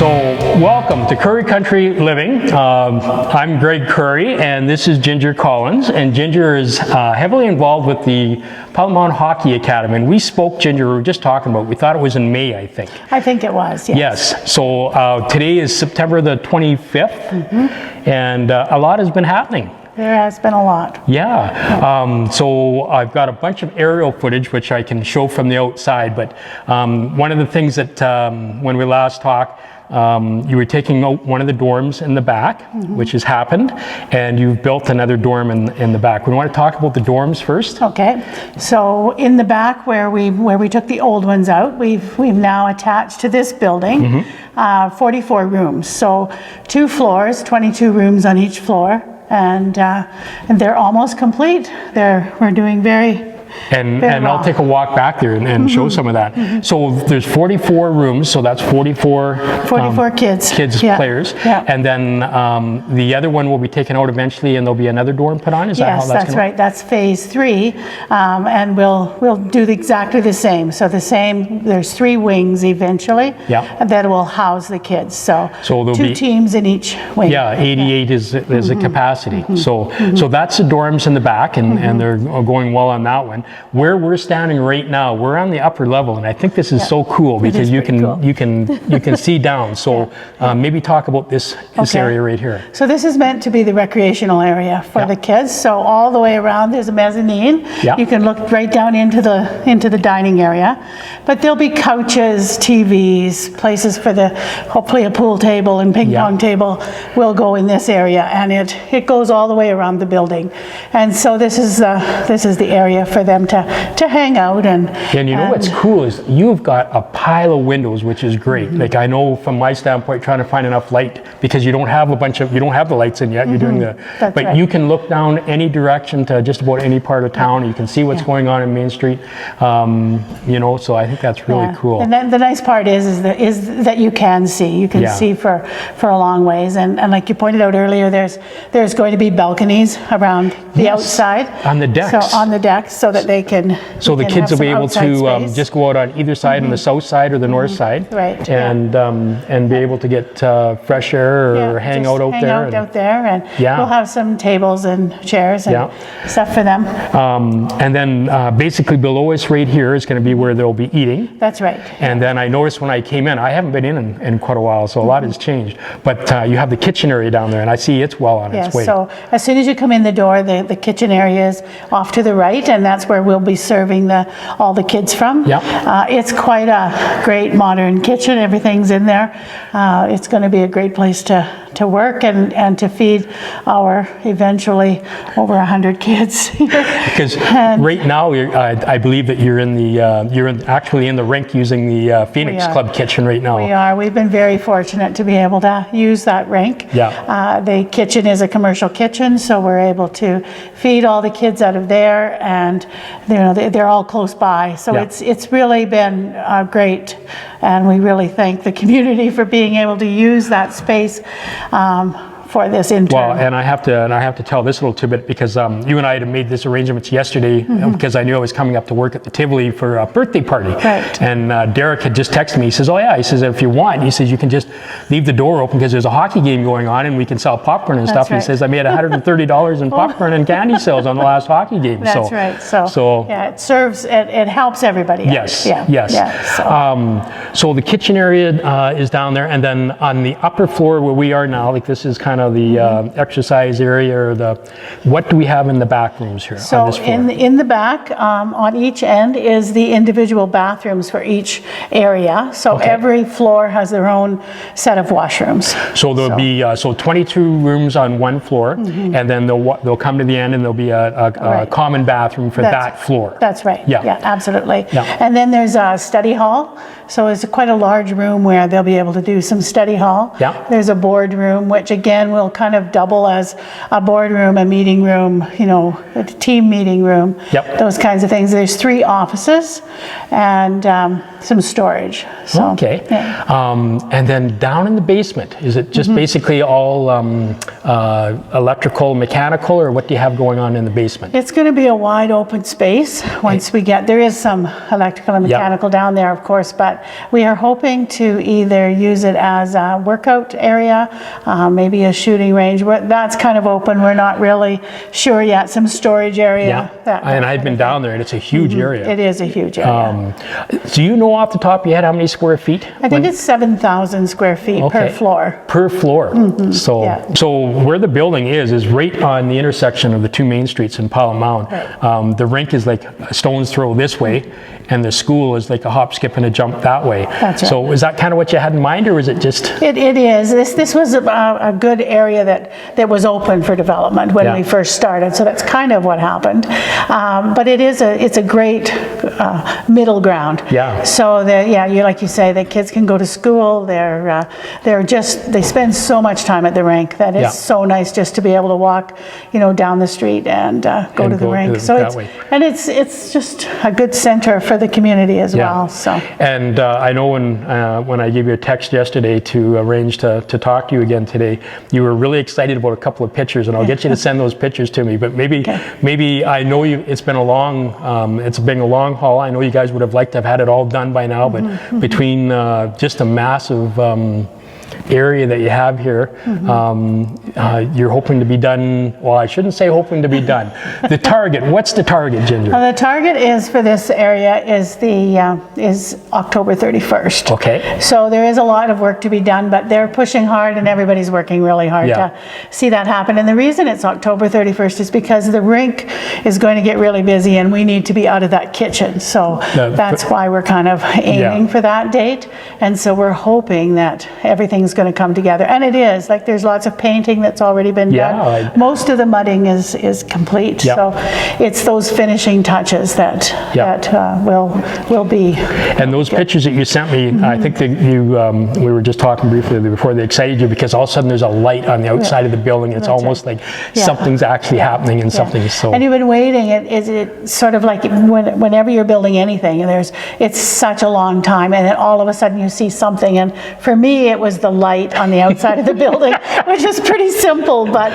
So welcome to Curry Country Living. I'm Greg Curry and this is Ginger Collins, and Ginger is heavily involved with the Pilot Mound Hockey Academy, and we spoke, Ginger, we were just talking about, we thought it was in May, I think. I think it was, yes. Yes, so today is September the 25th, and a lot has been happening. There has been a lot. Yeah, so I've got a bunch of aerial footage which I can show from the outside, but one of the things that when we last talked, you were taking out one of the dorms in the back, which has happened, and you've built another dorm in the back. We want to talk about the dorms first. Okay, so in the back where we took the old ones out, we've now attached to this building 44 rooms. So 2 floors, 22 rooms on each floor, and they're almost complete. We're doing very And I'll take a walk back there and show some of that. So there's 44 rooms, so that's 44 kids, players. Yeah. And then the other one will be taken out eventually, and there'll be another dorm put on. Is that how that's Yes, that's right. That's phase 3, and we'll do exactly the same. So there's 3 wings eventually. Yeah. That will house the kids. So there'll 2 be teams in each wing. Yeah, 88 is the capacity. So that's the dorms in the back, and they're going well on that one. Where we're standing right now, we're on the upper level, and I think this is so cool because you can see down. So maybe talk about this area right here. So this is meant to be the recreational area for the kids. So all the way around there's a mezzanine. Yeah. You can look right down into the dining area, but there'll be couches, TVs, places for hopefully a pool table and ping pong table will go in this area, and it goes all the way around the building. And so this is the area for them to hang out and you know what's cool is you've got a pile of windows, which is great. Like I know from my standpoint, trying to find enough light, because you don't have the lights in yet. You're doing but you can look down any direction to just about any part of town. You can see what's going on in Main Street. So I think that's really cool. And then the nice part is that you can see. You can see for a long ways. And like you pointed out earlier, there's going to be balconies around the outside on the decks. So on the decks, so that they can. So the kids will be able to just go out on either side, on the south side or the north side, right? And be able to get fresh air or hang out out there. And we'll have some tables and chairs and stuff for them. And then basically below us right here is going to be where they'll be eating. That's right. And then I noticed when I came in, I haven't been in quite a while, so a lot has changed. But you have the kitchen area down there, and I see it's well on its way. So as soon as you come in the door, the kitchen area is off to the right, and that's where we'll be serving all the kids from. It's quite a great modern kitchen. Everything's in there. It's going to be a great place to work and to feed our eventually over 100 kids. Because right now, I believe that you're actually in the rink using the Phoenix Club kitchen right now. We are. We've been very fortunate to be able to use that rink. The kitchen is a commercial kitchen, so we're able to feed all the kids out of there, and they're all close by. So it's really been great, and we really thank the community for being able to use that space for this intern. Well, and I have to tell this little tidbit, because you and I had made this arrangements yesterday because I knew I was coming up to work at the Tivoli for a birthday party. Right. And Derek had just texted me. He says, "Oh yeah," he says, "if you want," he says, "you can just leave the door open because there's a hockey game going on and we can sell popcorn and stuff." Right. He says, "I made $130 in popcorn and candy sales on the last hockey game." That's right. So it serves. It helps everybody. Yes. Yes. Yeah, so the kitchen area is down there, and then on the upper floor where we are now, like this is kind of the exercise area, or what do we have in the back rooms here on this floor? in the back, on each end is the individual bathrooms for each area. So every floor has their own set of washrooms. So there'll be 22 rooms on one floor, and then they'll come to the end, and there'll be a common bathroom for that floor. That's right. Yeah, absolutely. Yeah. And then there's a study hall. So it's quite a large room where they'll be able to do some study hall. Yeah. There's a board room, which again then will kind of double as a boardroom, a meeting room, you know, a team meeting room, those kinds of things. There's 3 offices and some storage. So, okay. And then down in the basement, is it just basically all electrical, mechanical, or what do you have going on in the basement? It's going to be a wide open space once we get, there is some electrical and mechanical down there, of course, but we are hoping to either use it as a workout area, maybe a shooting range. That's kind of open. We're not really sure yet. Some storage area. And I've been down there, and it's a huge area. It is a huge area. Do you know off the top of your head how many square feet? I think it's 7,000 square feet per floor. Per floor. So where the building is right on the intersection of the 2 main streets in Pilot Mound. The rink is like a stone's throw this way, and the school is like a hop, skip, and a jump that way. That's right. So is that kind of what you had in mind, or is it just? It is. This was a good area that was open for development when we first started. So that's kind of what happened. But it's a great middle ground. So you like you say, the kids can go to school. They spend so much time at the rink that it's so nice just to be able to walk, you know, down the street and go to the rink. So it's just a good center for the community as well. So. And I know when I gave you a text yesterday to arrange to talk to you again today, you were really excited about a couple of pictures, and I'll get you to send those pictures to me. But maybe I know it's been a long haul. I know you guys would have liked to have had it all done by now, but between just a massive area that you have here, you're hoping to be done. Well, I shouldn't say hoping to be done. The target. What's the target, Ginger? The target is for this area is October 31st. Okay. So there is a lot of work to be done, but they're pushing hard, and everybody's working really hard to see that happen. And the reason it's October 31st is because the rink is going to get really busy, and we need to be out of that kitchen. So that's why we're kind of aiming for that date. And so we're hoping that everything's going to come together, and it is. Like, there's lots of painting that's already been done. Most of the mudding is complete. So it's those finishing touches that will be. And those pictures that you sent me, I think that we were just talking briefly before, they excited you because all of a sudden there's a light on the outside of the building. It's almost like something's actually happening, and something's so. And you've been waiting. It's sort of like whenever you're building anything, it's such a long time, and then all of a sudden you see something. And for me, it was the light on the outside of the building, which is pretty simple, but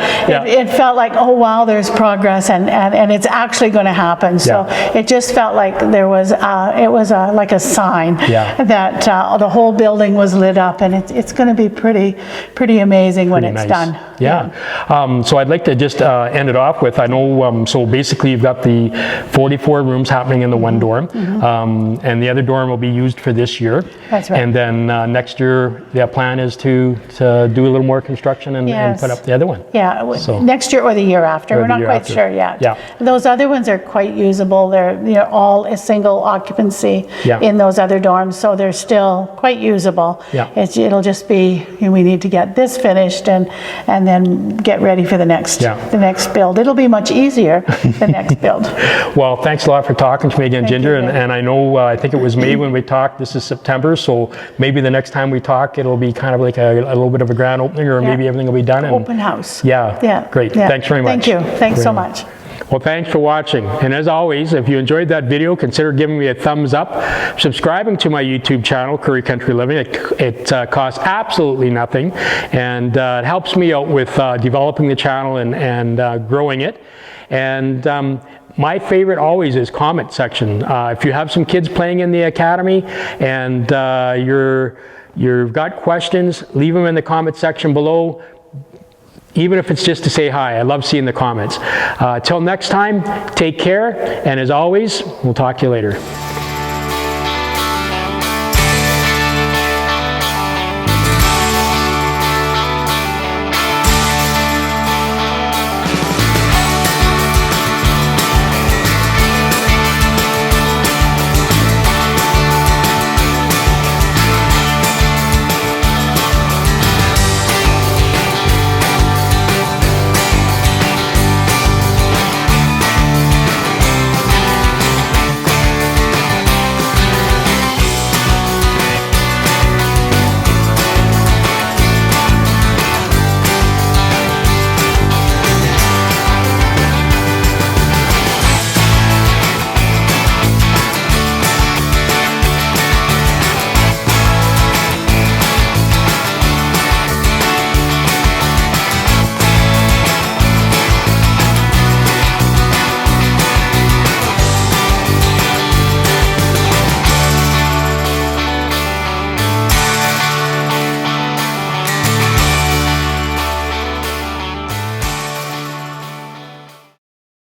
it felt like, oh wow, there's progress, and it's actually going to happen. So it just felt like there was like a sign that the whole building was lit up, and it's going to be pretty amazing when it's done. So I'd like to just end it off with, I know, so basically you've got the 44 rooms happening in the one dorm, and the other dorm will be used for this year. That's right. And then next year the plan is to do a little more construction and put up the other one. So next year or the year after. We're not quite sure yet. Those other ones are quite usable. They're all a single occupancy in those other dorms, so they're still quite usable. It'll just be, we need to get this finished and then get ready for the next build. It'll be much easier the next build. Well, thanks a lot for talking to me again, Ginger. And I know, I think it was May when we talked. This is September, so maybe the next time we talk, it'll be kind of like a little bit of a grand opening, or maybe everything will be done. Open house. Great. Thanks very much. Thank you. Thanks so much. Well, thanks for watching. And as always, if you enjoyed that video, consider giving me a thumbs up, subscribing to my YouTube channel, Curry Country Living. It costs absolutely nothing, and it helps me out with developing the channel and growing it. And my favorite always is comment section. If you have some kids playing in the academy and you've got questions, leave them in the comment section below. Even if it's just to say hi. I love seeing the comments. Till next time, take care, and as always, we'll talk to you later.